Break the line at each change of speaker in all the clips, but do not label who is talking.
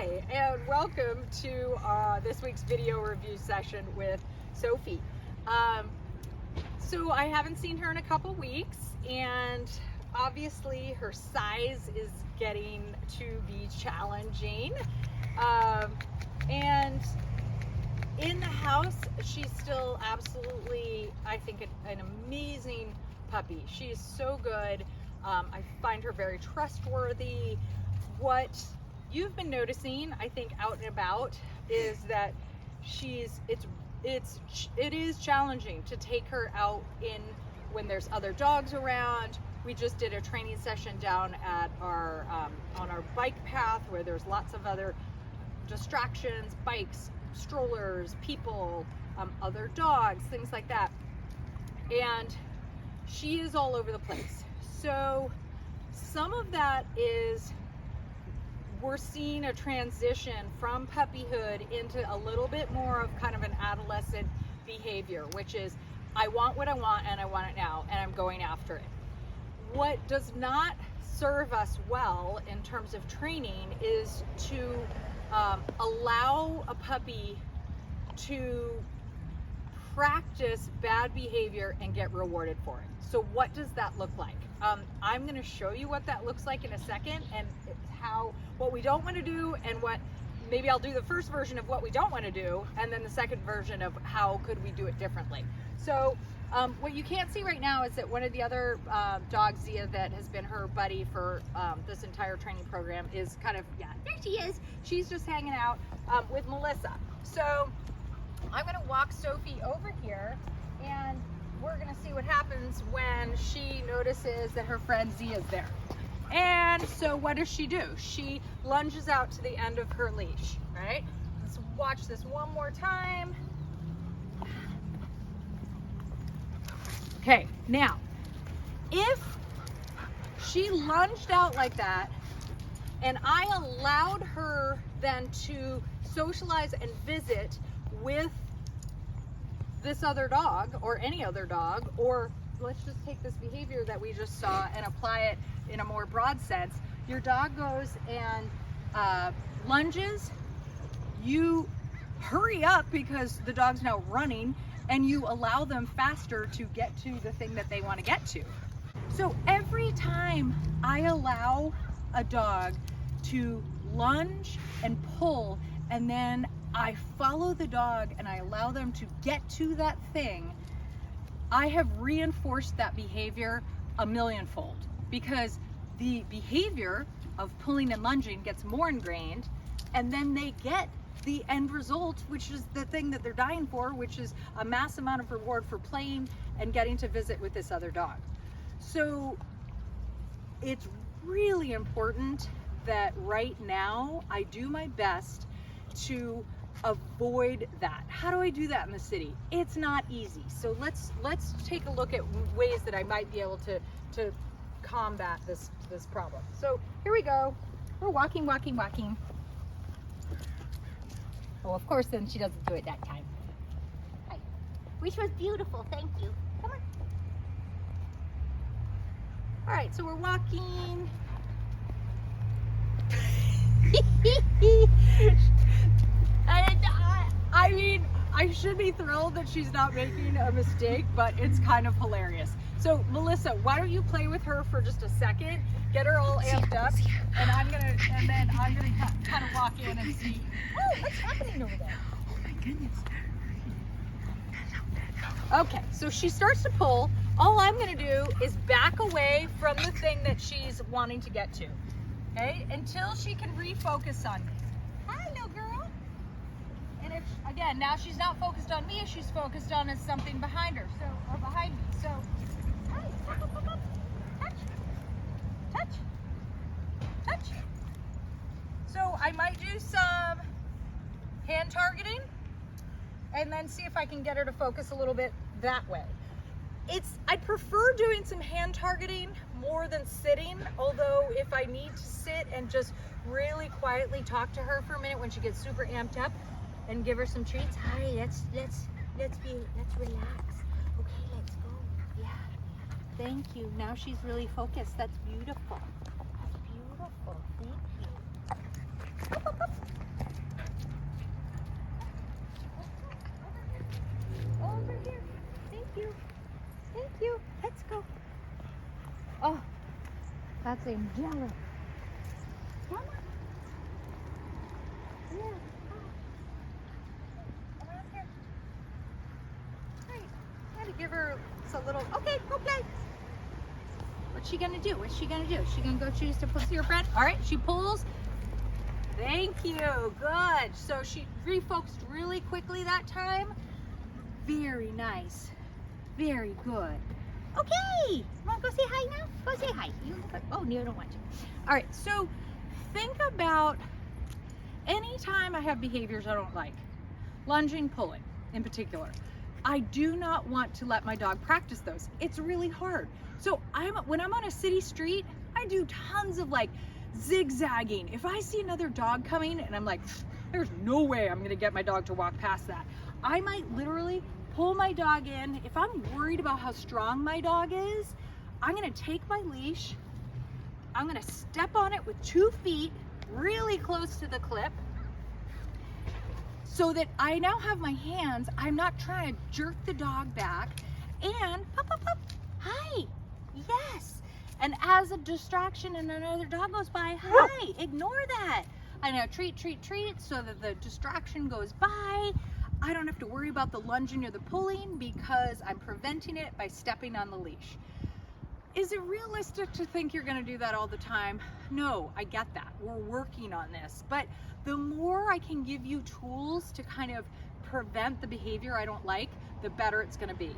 Hi, and welcome to this week's video review session with Sophie. So I haven't seen her in a couple weeks, and obviously her size is getting to be challenging. And in the house, she's still absolutely, I think, an amazing puppy. She's so good. I find her very trustworthy. What you've been noticing, I think, out and about, is that it is challenging to take her out in when there's other dogs around. We just did a training session down at our on our bike path where there's lots of other distractions, bikes, strollers, people, other dogs, things like that, and she is all over the place. So some of that is we're seeing a transition from puppyhood into a little bit more of kind of an adolescent behavior, which is I want what I want and I want it now and I'm going after it. What does not serve us well in terms of training is to allow a puppy to practice bad behavior and get rewarded for it. So what does that look like? I'm going to show you what that looks like in a second, and what we don't want to do, and what maybe I'll do the first version of what we don't want to do, and then the second version of how could we do it differently. So what you can't see right now is that one of the other dogs, Zia, that has been her buddy for this entire training program is kind of, yeah, there she is. She's just hanging out with Melissa. So I'm going to walk Sophie over here, and we're going to see what happens when she notices that her friend Zia is there. And so what does she do? She lunges out to the end of her leash, right? Let's watch this one more time. Okay, now, if she lunged out like that, and I allowed her then to socialize and visit with this other dog or any other dog, or let's just take this behavior that we just saw and apply it in a more broad sense. Your dog goes and lunges, you hurry up because the dog's now running, and you allow them faster to get to the thing that they want to get to. So every time I allow a dog to lunge and pull, and then I follow the dog and I allow them to get to that thing, I have reinforced that behavior a millionfold, because the behavior of pulling and lunging gets more ingrained, and then they get the end result, which is the thing that they're dying for, which is a mass amount of reward for playing and getting to visit with this other dog. So it's really important that right now I do my best to avoid that. How do I do that in the city? It's not easy. So let's take a look at ways that I might be able to combat this problem. So here we go. We're walking. Oh, of course, then she doesn't do it that time. Hi. Which was beautiful. Thank you. Come on. All right, so we're walking. I mean, I should be thrilled that she's not making a mistake, but it's kind of hilarious. So Melissa, why don't you play with her for just a second, get her all amped up, and then I'm gonna kind of walk in and see. Oh, what's happening over there?
Oh my goodness.
Okay, so she starts to pull. All I'm gonna do is back away from the thing that she's wanting to get to, okay, until she can refocus on me. Hi, little girl. And if, again, now she's not focused on me, she's focused on something behind her, or behind me. So, hi, touch. So I might do some hand targeting, and then see if I can get her to focus a little bit that way. I prefer doing some hand targeting more than sitting, although if I need to sit and just really quietly talk to her for a minute when she gets super amped up and give her some treats. Hi, let's relax. Okay, let's go. Yeah. Thank you. Now she's really focused. That's beautiful. That's beautiful. Thank you. Up, up, up. you. Let's go. Oh, that's angelic. Come on. Yeah. Come on here. Great. I'm gonna give her a little. Okay, go play. What's she gonna do? What's she gonna do? Is she gonna go choose to pussy her friend? All right, she pulls. Thank you. Good. So she refocused really quickly that time. Very nice. Very good. Okay. Want to go say hi now? Go say hi. Oh, no, I don't want to. All right. So think about anytime I have behaviors I don't like, lunging, pulling in particular. I do not want to let my dog practice those. It's really hard. So when I'm on a city street, I do tons of like zigzagging. If I see another dog coming and I'm like, there's no way I'm gonna get my dog to walk past that, I might literally pull my dog in. If I'm worried about how strong my dog is, I'm gonna take my leash, I'm gonna step on it with 2 feet really close to the clip so that I now have my hands, I'm not trying to jerk the dog back, and pop, pop, pop, hi, yes. And as a distraction and another dog goes by, hi, ignore that. I now treat, treat, treat so that the distraction goes by. I don't have to worry about the lunging or the pulling because I'm preventing it by stepping on the leash. Is it realistic to think you're gonna do that all the time? No, I get that. We're working on this. But the more I can give you tools to kind of prevent the behavior I don't like, the better it's gonna be.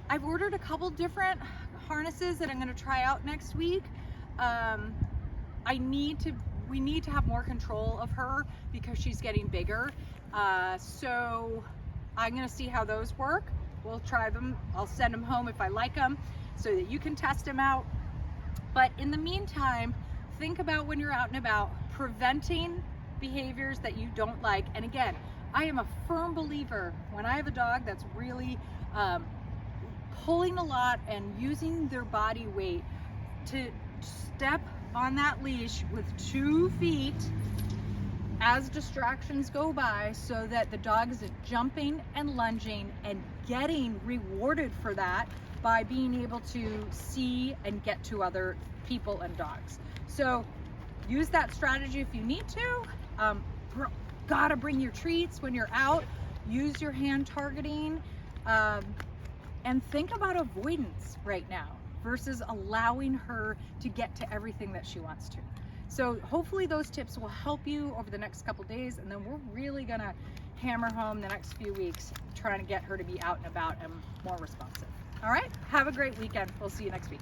I've ordered a couple different harnesses that I'm gonna try out next week. We need to have more control of her because she's getting bigger. So I'm gonna see how those work. We'll try them. I'll send them home if I like them so that you can test them out. But in the meantime, think about when you're out and about, preventing behaviors that you don't like. And again, I am a firm believer when I have a dog that's really pulling a lot and using their body weight to step on that leash with 2 feet as distractions go by so that the dog is jumping and lunging and getting rewarded for that by being able to see and get to other people and dogs. So use that strategy if you need to. Gotta bring your treats when you're out. Use your hand targeting. And think about avoidance right now versus allowing her to get to everything that she wants to. So hopefully those tips will help you over the next couple days, and then we're really gonna hammer home the next few weeks trying to get her to be out and about and more responsive. All right, have a great weekend. We'll see you next week.